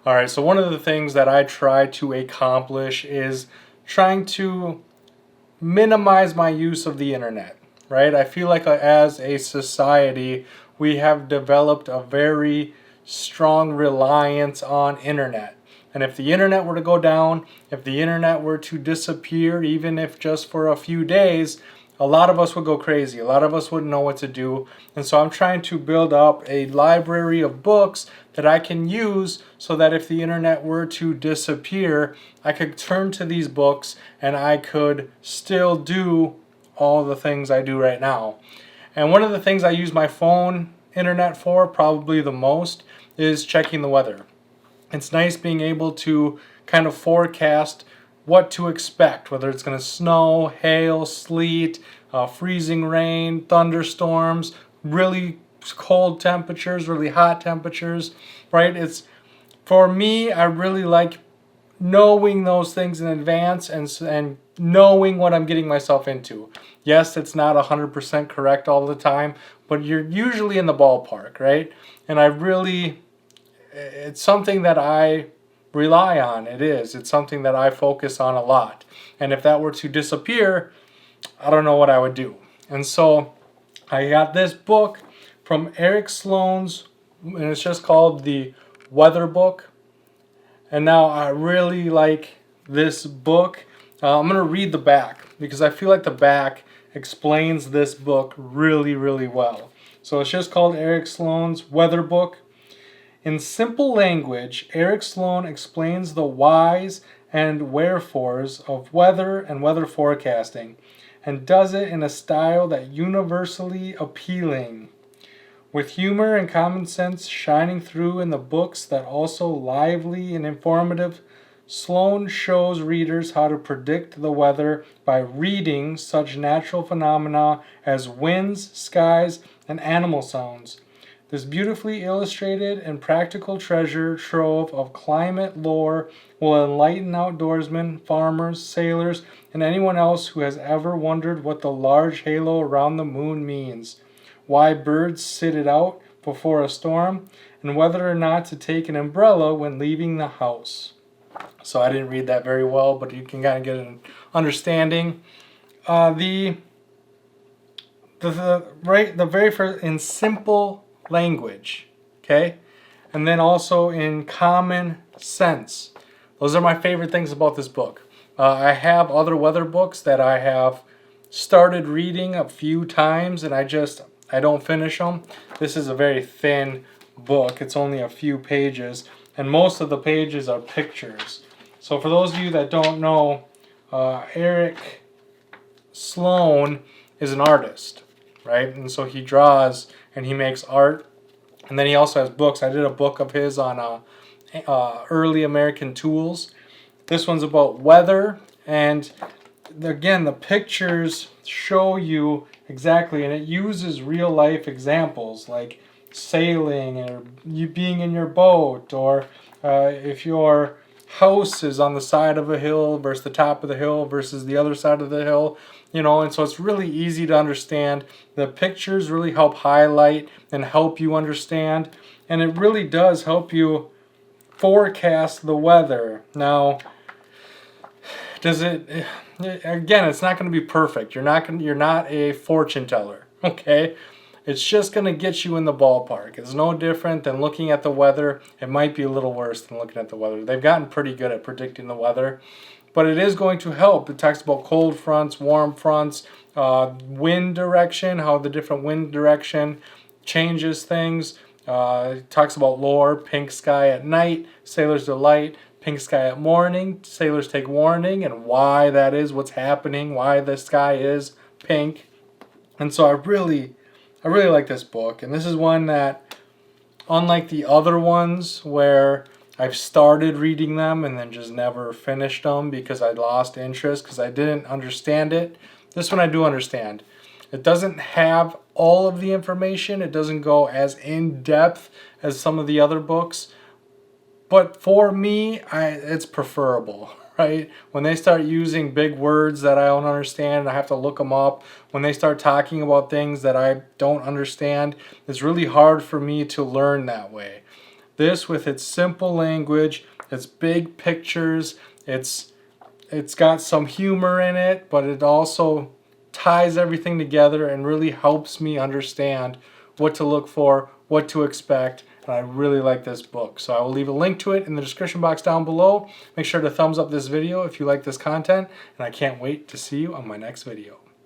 All right, so one of the things that I try to accomplish is trying to minimize my use of the internet, right? I feel like as a society, we have developed a very strong reliance on internet. And if the internet were to go down, if the internet were to disappear, even if just for a few days, a lot of us would go crazy. A lot of us wouldn't know what to do. And so I'm trying to build up a library of books that I can use so that if the internet were to disappear, I could turn to these books and I could still do all the things I do right now. And one of the things I use my phone internet for, probably the most, is checking the weather. It's nice being able to kind of forecast what to expect, whether it's going to snow, hail, sleet, freezing rain, thunderstorms, really cold temperatures, really hot temperatures, right? It's, for me, I really like knowing those things in advance and knowing what I'm getting myself into. Yes, it's not 100% correct all the time, but you're usually in the ballpark, right? And it's something that I rely on. It's something that I focus on a lot. And if that were to disappear, I don't know what I would do. And so I got this book from Eric Sloane's, and it's just called The Weather Book. And now I really like this book. I'm going to read the back because I feel like the back explains this book really, really well. So it's just called Eric Sloane's Weather Book. In simple language, Eric Sloane explains the whys and wherefores of weather and weather forecasting, and does it in a style that universally appealing. With humor and common sense shining through in the books that also lively and informative, Sloane shows readers how to predict the weather by reading such natural phenomena as winds, skies, and animal sounds. This beautifully illustrated and practical treasure trove of climate lore will enlighten outdoorsmen, farmers, sailors, and anyone else who has ever wondered what the large halo around the moon means, why birds sit it out before a storm, and whether or not to take an umbrella when leaving the house. So I didn't read that very well, but you can kind of get an understanding. The very first, in simple language, okay, and then also in common sense. Those are my favorite things about this book. I have other weather books that I have started reading a few times and I don't finish them. This is a very thin book. It's only a few pages, and most of the pages are pictures. So for those of you that don't know, Eric Sloane is an artist, right? And so he draws and he makes art, and then he also has books. I did a book of his on early American tools. This one's about weather, and again, the pictures show you exactly, and it uses real life examples like sailing or you being in your boat, or if your house is on the side of a hill versus the top of the hill versus the other side of the hill, and so it's really easy to understand. The pictures really help highlight and help you understand, and it really does help you forecast the weather. Now, again, it's not going to be perfect. You're not a fortune teller, okay? It's just going to get you in the ballpark. It's no different than looking at the weather. It might be a little worse than looking at the weather. They've gotten pretty good at predicting the weather, but it is going to help. It talks about cold fronts, warm fronts, wind direction, how the different wind direction changes things. It talks about lore, pink sky at night, sailor's delight, pink sky at morning, sailors take warning, and why that is, what's happening, why the sky is pink. And so I really like this book, and this is one that, unlike the other ones where I've started reading them and then just never finished them because I lost interest because I didn't understand it, this one I do understand. It doesn't have all of the information. It doesn't go as in depth as some of the other books, but for me, it's preferable, right? When they start using big words that I don't understand, I have to look them up. When they start talking about things that I don't understand, it's really hard for me to learn that way. This, with its simple language, its big pictures, it's got some humor in it, but it also ties everything together and really helps me understand what to look for, what to expect, and I really like this book. So I will leave a link to it in the description box down below. Make sure to thumbs up this video if you like this content, and I can't wait to see you on my next video.